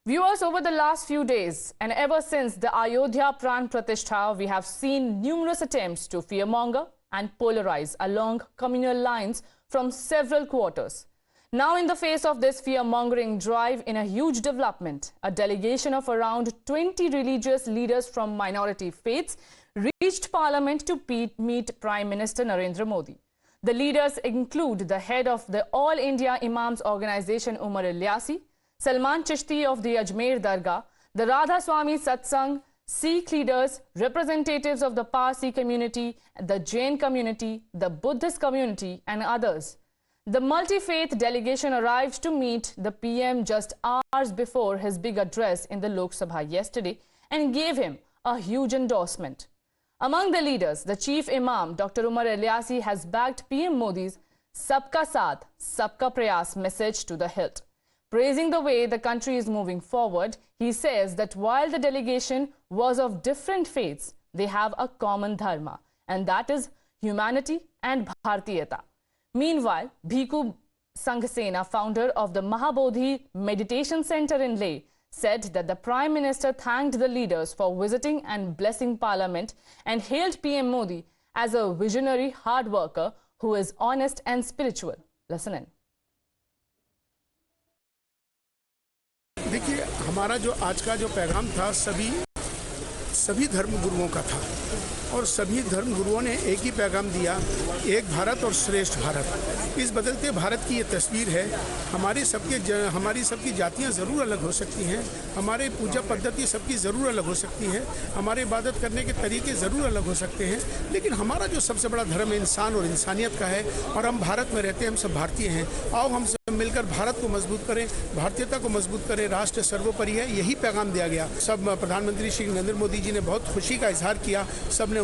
Viewers, over the last few days and ever since the Ayodhya Pran Pratishtha, we have seen numerous attempts to fearmonger and polarize along communal lines from several quarters. Now, in the face of this fear-mongering drive in a huge development, a delegation of around 20 religious leaders from minority faiths reached Parliament to meet Prime Minister Narendra Modi. The leaders include the head of the All India Imams Organization, Umar Ilyasi, Salman Chishti of the Ajmer Dargah, the Radha Swami Satsang, Sikh leaders, representatives of the Parsi community, the Jain community, the Buddhist community, and others. The multi-faith delegation arrived to meet the PM just hours before his big address in the Lok Sabha yesterday and gave him a huge endorsement. Among the leaders, the chief imam, Dr. Umar Ilyasi, has backed PM Modi's Sabka Saath, Sabka Prayas message to the hilt. Praising the way the country is moving forward, he says that while the delegation was of different faiths, they have a common dharma, and that is humanity and Bhartiyata. Meanwhile, Bhikkhu Sanghasena, founder of the Mahabodhi Meditation Center in Leh, said that the Prime Minister thanked the leaders for visiting and blessing Parliament and hailed PM Modi as a visionary hard worker who is honest and spiritual. Listen in. देखिए, हमारा जो आज का जो पैगाम था सभी धर्म गुरुओं का था और सभी धर्म गुरुओं ने एक ही पैगाम दिया, एक भारत और श्रेष्ठ भारत। इस बदलते भारत की ये तस्वीर है। हमारी सबकी जातियां ज़रूर अलग हो सकती हैं, हमारे पूजा पद्धति सबकी ज़रूर अलग हो सकती है, हमारे इबादत करने के तरीके ज़रूर अलग हो सकते हैं, लेकिन हमारा जो सबसे बड़ा धर्म इंसान और इंसानियत का है और हम भारत में रहते हैं, हम सब भारतीय हैं। आओ हम सब मिलकर भारत को मजबूत करें, भारतीयता को मजबूत करें, राष्ट्र सर्वोपरि है, यही पैगाम दिया गया। सब प्रधानमंत्री श्री नरेंद्र मोदी जी ने बहुत खुशी का इजहार किया, सबने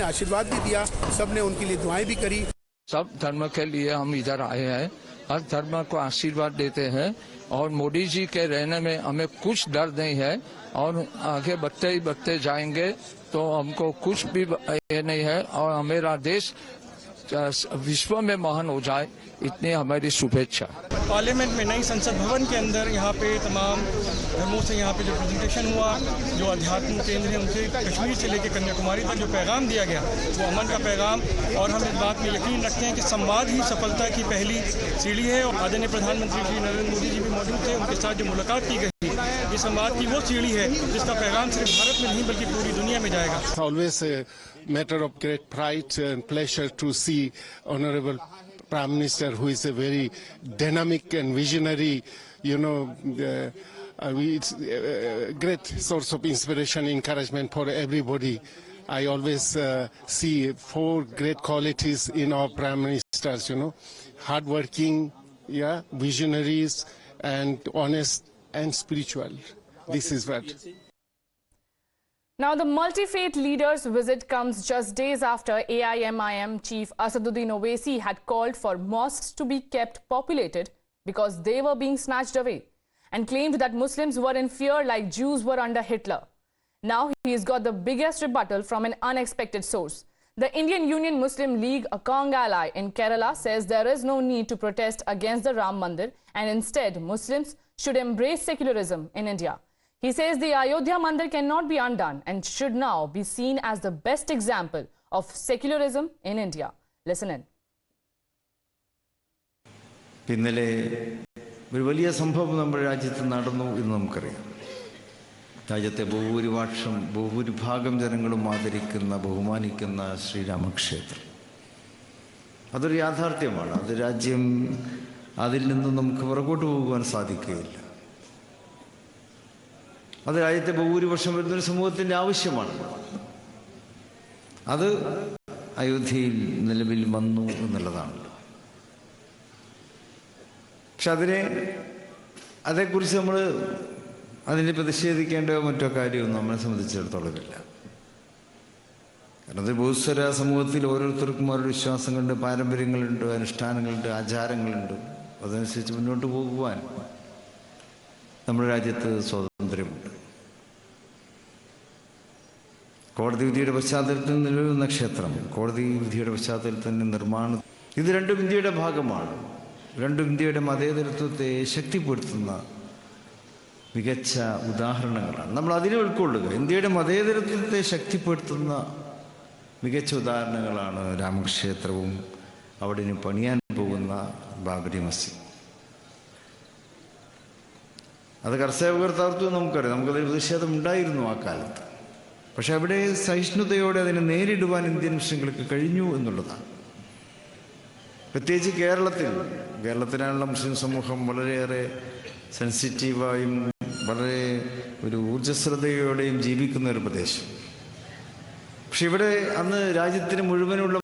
आशीर्वाद भी दिया, सबने उनके लिए दुआएं भी करी। सब धर्म के लिए हम इधर आए हैं, हर धर्म को आशीर्वाद देते हैं और मोदी जी के रहने में हमें कुछ डर नहीं है और आगे बढ़ते ही बढ़ते जाएंगे तो हमको कुछ भी ये नहीं है और हमारा देश विश्व में महान हो जाए, इतनी हमारी शुभेच्छा। पार्लियामेंट में नई संसद भवन के अंदर यहाँ पे तमाम धर्मों से यहाँ पे जो प्रेजेंटेशन हुआ, जो अध्यात्म केंद्र है उनसे कश्मीर से लेकर कन्याकुमारी तक जो पैगाम दिया गया वो अमन का पैगाम, और हम इस बात में यकीन रखते हैं कि संवाद ही सफलता की पहली सीढ़ी है। और आदरणीय प्रधानमंत्री श्री नरेंद्र मोदी जी भी मौजूद थे, उनके साथ जो मुलाकात की गई, ये संवाद की वो सीढ़ी है जिसका पैगाम सिर्फ भारत में नहीं बल्कि पूरी दुनिया में जाएगा। Always a matter of great pride and pleasure to see Honorable Prime Minister, who is a very dynamic and visionary, it's a great source of inspiration, encouragement for everybody. I always see four great qualities in our Prime Ministers, hardworking, visionaries, and honest and spiritual. This is what. Now, the multi-faith leaders' visit comes just days after AIMIM chief Asaduddin Owaisi had called for mosques to be kept populated because they were being snatched away and claimed that Muslims were in fear like Jews were under Hitler. Now, he's got the biggest rebuttal from an unexpected source. The Indian Union Muslim League, a Kong ally in Kerala, says there is no need to protest against the Ram Mandir and instead Muslims should embrace secularism in India. He says the Ayodhya Mandir cannot be undone and should now be seen as the best example of secularism in India. Listen in. ഇന്നലെ ഒരു വലിയ സംഭവം നമ്മുടെ രാജ്യത്ത് നടന്നു എന്ന് നമുക്കറിയാം. രാജ്യത്തെ ബഹുഭൂരിഭാഗം ജനങ്ങളും ആദരിക്കുന്ന ബഹുമാനിക്കുന്ന ശ്രീരാമക്ഷേത്രം, അതൊരു യാഥാർത്ഥ്യമാണ്. അത് രാജ്യം അതിൽ നിന്നും നമുക്ക് പുറകോട്ട് പോകുവാൻ സാധിക്കുകയില്ല. അത് രാജ്യത്തെ ബഹുഭൂരിപക്ഷം വരുന്നൊരു സമൂഹത്തിൻ്റെ ആവശ്യമാണ്. അത് അയോധ്യയിൽ നിലവിൽ വന്നു എന്നുള്ളതാണല്ലോ. പക്ഷെ അതേക്കുറിച്ച് നമ്മൾ അതിനെ പ്രതിഷേധിക്കേണ്ട മറ്റോ കാര്യമൊന്നും നമ്മളെ സംബന്ധിച്ചിടത്തോളമില്ല. കാരണം അത് ബഹുസ്വര സമൂഹത്തിൽ ഓരോരുത്തർക്കും ഓരോ വിശ്വാസങ്ങളുണ്ട്, പാരമ്പര്യങ്ങളുണ്ട്, അനുഷ്ഠാനങ്ങളുണ്ട്, ആചാരങ്ങളുണ്ട്. അതനുസരിച്ച് മുന്നോട്ട് പോകുവാൻ നമ്മുടെ രാജ്യത്ത് സ്വാതന്ത്ര്യമുണ്ട്. കോടതി വിധിയുടെ പശ്ചാത്തലത്തിൽ നിലനിൽക്കുന്ന ക്ഷേത്രം, കോടതി വിധിയുടെ പശ്ചാത്തലത്തിൽ നിർമ്മാണം, ഇത് രണ്ടും ഇന്ത്യയുടെ ഭാഗമാണ്. രണ്ടും ഇന്ത്യയുടെ മതേതരത്വത്തെ ശക്തിപ്പെടുത്തുന്ന മികച്ച ഉദാഹരണങ്ങളാണ്. നമ്മൾ അതിനെ ഉൾക്കൊള്ളുക. ഇന്ത്യയുടെ മതേതരത്വത്തെ ശക്തിപ്പെടുത്തുന്ന മികച്ച ഉദാഹരണങ്ങളാണ് രാമക്ഷേത്രവും അവിടെ ഇനി പണിയാൻ പോകുന്ന ബാബരി മസ്ജിദ്. അത് കർസേവകർ തകർത്തു നമുക്കറിയാം. നമുക്കതിൽ പ്രതിഷേധം ഉണ്ടായിരുന്നു ആ കാലത്ത്. പക്ഷെ അവിടെ സഹിഷ്ണുതയോടെ അതിനെ നേരിടുവാൻ ഇന്ത്യൻ മുസ്ലിങ്ങൾക്ക് കഴിഞ്ഞു എന്നുള്ളതാണ്. പ്രത്യേകിച്ച് കേരളത്തിനായുള്ള മുസ്ലിം സമൂഹം വളരെയേറെ സെൻസിറ്റീവായും വളരെ ഒരു ഊർജ്ജസ്വലതയോടെയും ജീവിക്കുന്ന ഒരു പ്രദേശം. പക്ഷെ ഇവിടെ അന്ന് രാജ്യത്തിന് മുഴുവനുള്ള